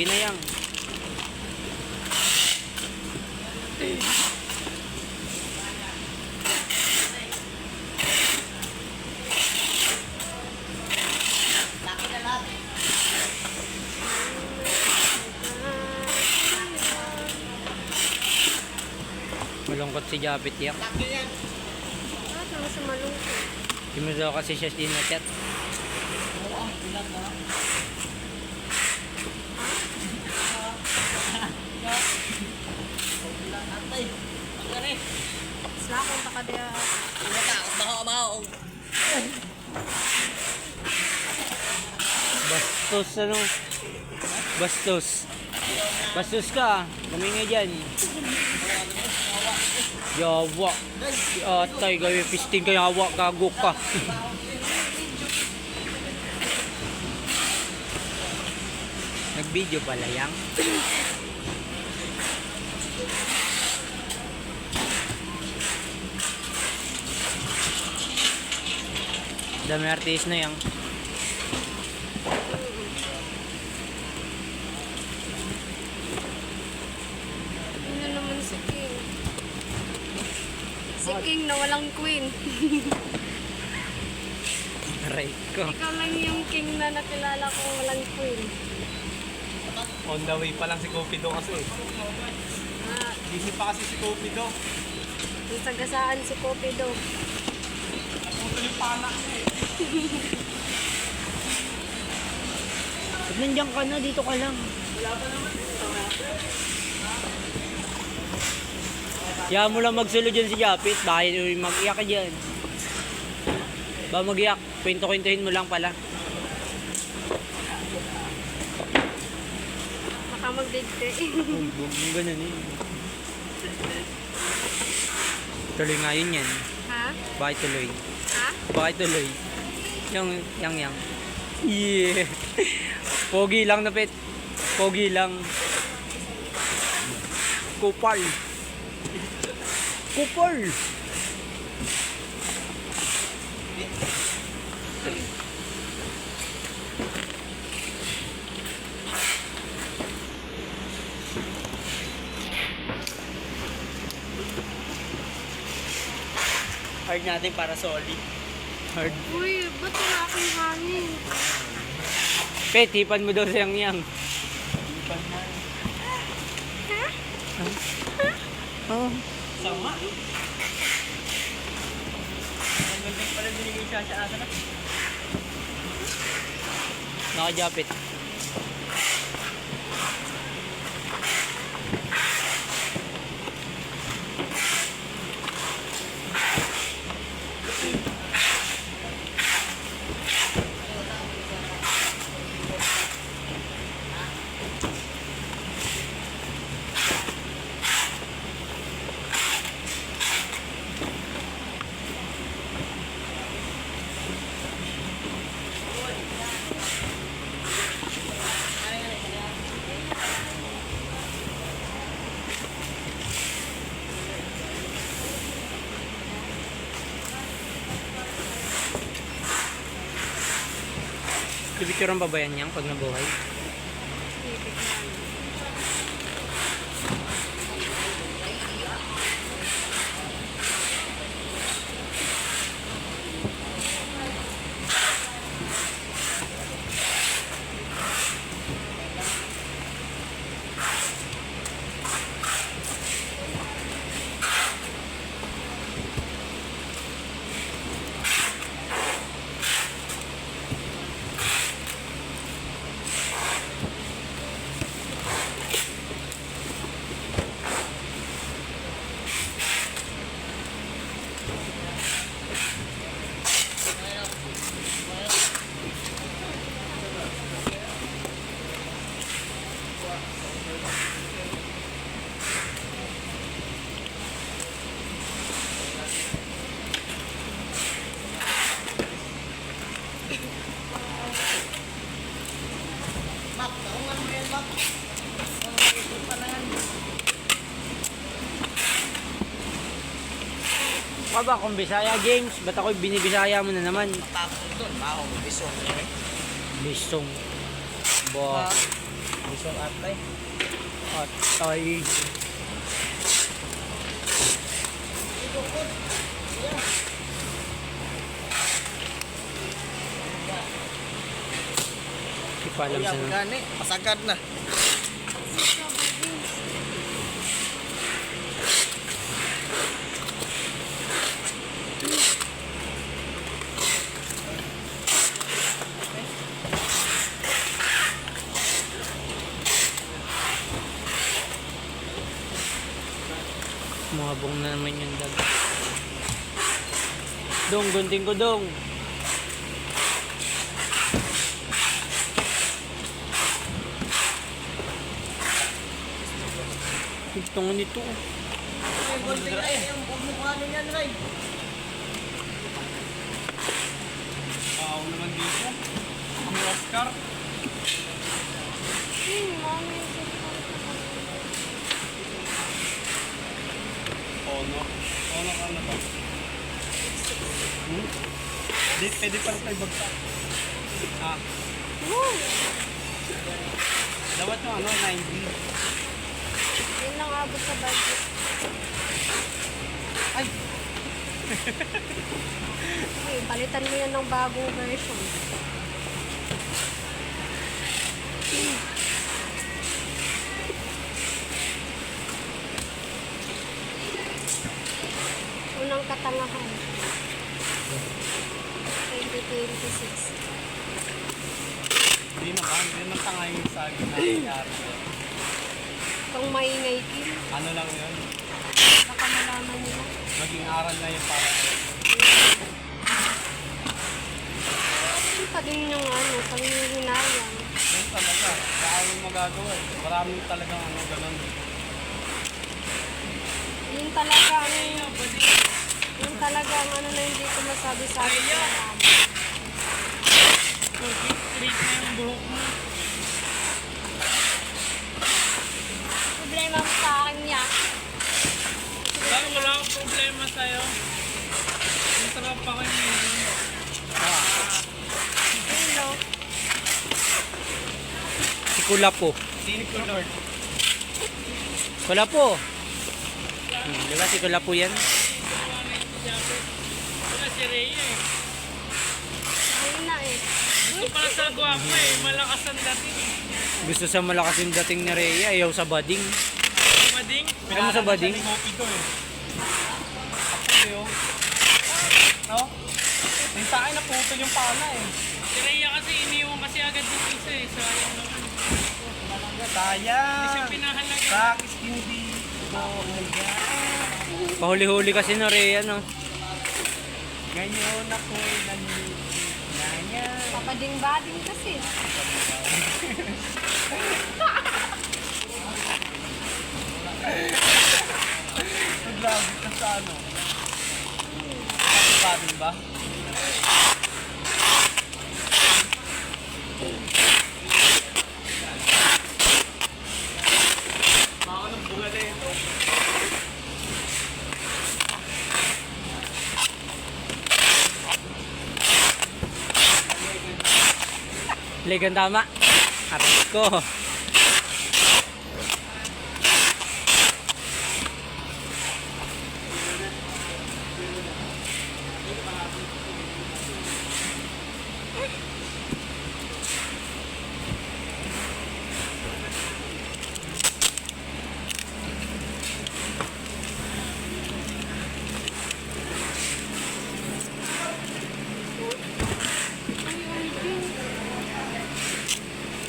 Pogi na yan. Laki na lahat. Malungkot si Japit yan. Laki yan. Bakit naman sa malungkot? Hindi mo daw kasi siya dinachat. Oo, ang pilat na. Atay. Pagkari. Slakon ta ka diya. Natakot na ako maho. Bastos ano? Bastos. Bastos ka. Kumingay dyan. Yawa. Atay, gawin pisting kaya hawa. Gago ka. Nag-video pala yang. Dami artist na yang. Ano naman si King? Si King na walang queen. Aray ko. Ikaw lang yung King na nakilala kong walang queen. On the way pa lang si Cupido kasi. Ah, Busy pa kasi si Cupido. yung sagasaan si Cupido. Puto yung panak niya eh. Ba't nandiyan ka na? Dito ka lang. Kaya mo lang magsulo dyan si Japit. Bakit mag-iyak ka dyan? Ba mag-iyak? Kwento-kwentuhin mo lang pala. Baka magdigte. Huwag mo ganun eh. Tuloy nga yun yan. Ha? Bakit tuloy? Ha? Bakit tuloy? Yang. Yeah. Pogi lang na pet. Pogi lang. Kupal. Kupal. Hard natin para solid. Hard. Uy, ba't wala akong hangin? Pet, hipan mo daw siyang yang. Oh. Sama. Ang ganda pala binigay siya sa asa na. Nakajapit. Pipicturean pa ba yan yang pag nabuhay? Mak, naungan mo yan, Mak. Ka ba kung Bisaya Games? Ba't ako'y binibisaya mo na naman? Tapos doon, maho, bisong. Bisong. Bo. Isang atay. Atay. Hindi pa alam sa Gani, pasagad na. Mabong na naman yung dag. Dong, gunting ko dong. Ito nga nito. Gunting ay, yung mukha niyan, Ray. Ako naman dito. Ang Oscar. Mami. Ono. Ono ka na ba? Di, pwede pala tayo bagsak. Ah, Woo! dapat yung ano, 90. Yun lang abot sa budget. Ay! Okay, palitan mo yan ng bagong version. Unang katangahan. 2026. Hindi naman, hindi naman tanga yung sa akin na nangyari. Itong maingay kin. Ano lang yun? Baka malaman nila. Maging aral na yung para. Yun pa din yung ano, panghihinayang. Yun talaga, kaya mo magagawa eh. Maraming talagang ano, ganun. Yun talaga ang yun talaga ang ano na hindi ko masabi-sabi sa marami. Straight na yung buhok mo. Problema mo sa akin niya. Wala akong problema sa'yo. Masarap pa kayo yun. Hello. Si Kulapo. Sino ko, Lord? Kulapo. Di ba si Kulapo yan? Wala si Rhea eh. Ayun na eh. Gusto pala sa gwapo eh. Malakas ang dating. Gusto sa malakas yung dating ni Rhea, ayaw sa bading. Mading? Ano mo sa bading? Pinaraan siya ni Mopi ko eh. Ako yun. No? Yung sa akin naputol yung pana eh. Si Rhea kasi iniwan kasi agad yung isa eh. Sayang naman. Sayang! Hindi siya pinahalaga. Bakit hindi ko Pahuli-huli kasi ni Rhea, no? ngayon ako'y nangyaya. Papading-bading kasi. Naglabit ka sa ano? Patin ba? Baka nang bungala ito. Ligan tama. Aras ko.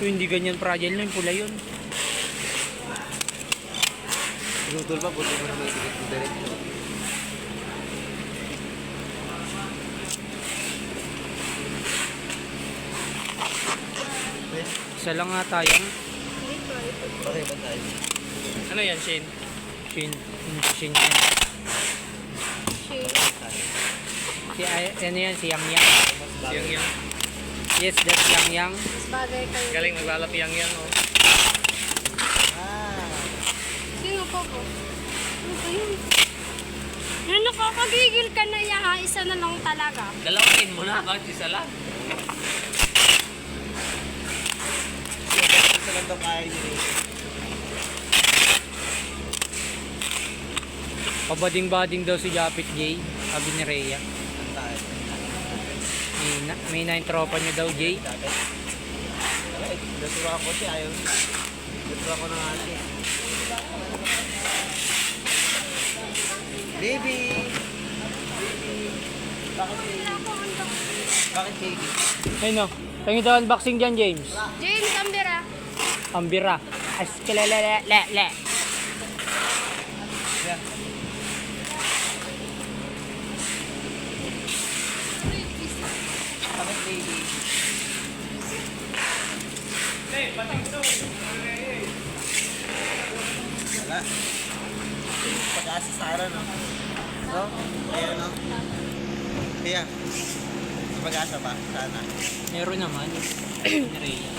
Hindi ganyan fragile na yung pula yun. Pinutol pa, buti mo naman sikit ng diretso. Isa lang nga tayong Dito, ito. Bakit ba tayo? Ano yan, Shane? shin. Shit. Ano yan? Si Yang Yang. Yang Yang. Yes, that's Yang Yang. Mas bagay kayo. Galing maglalap Yang Yang oh. Sino pa po? Ano ba yun? Yan, nakakagigil ka na yan ha. Isa na lang talaga. Dalawin mo na, bakit isa lang? Magandang kaya niya rin. Pabading-bading daw si Japit Jay. Sabi ni Rhea. Ang tayo. May 9 tropa niyo daw, Jay. Ay, naturuan ko siya. Ayaw niya. Naturuan ko na nga siya. Baby! Baby! Bakit baby? Bakit baby? Ayun no. Tingin daw unboxing dyan, James. James, Ambira. Ambira. Askelelele. Yan. Bakit baby? Wala. Pag-asa sa araw, no? No? Ayan, no? Kaya, pag-asa pa, sana. Meron naman. Ni Rhea.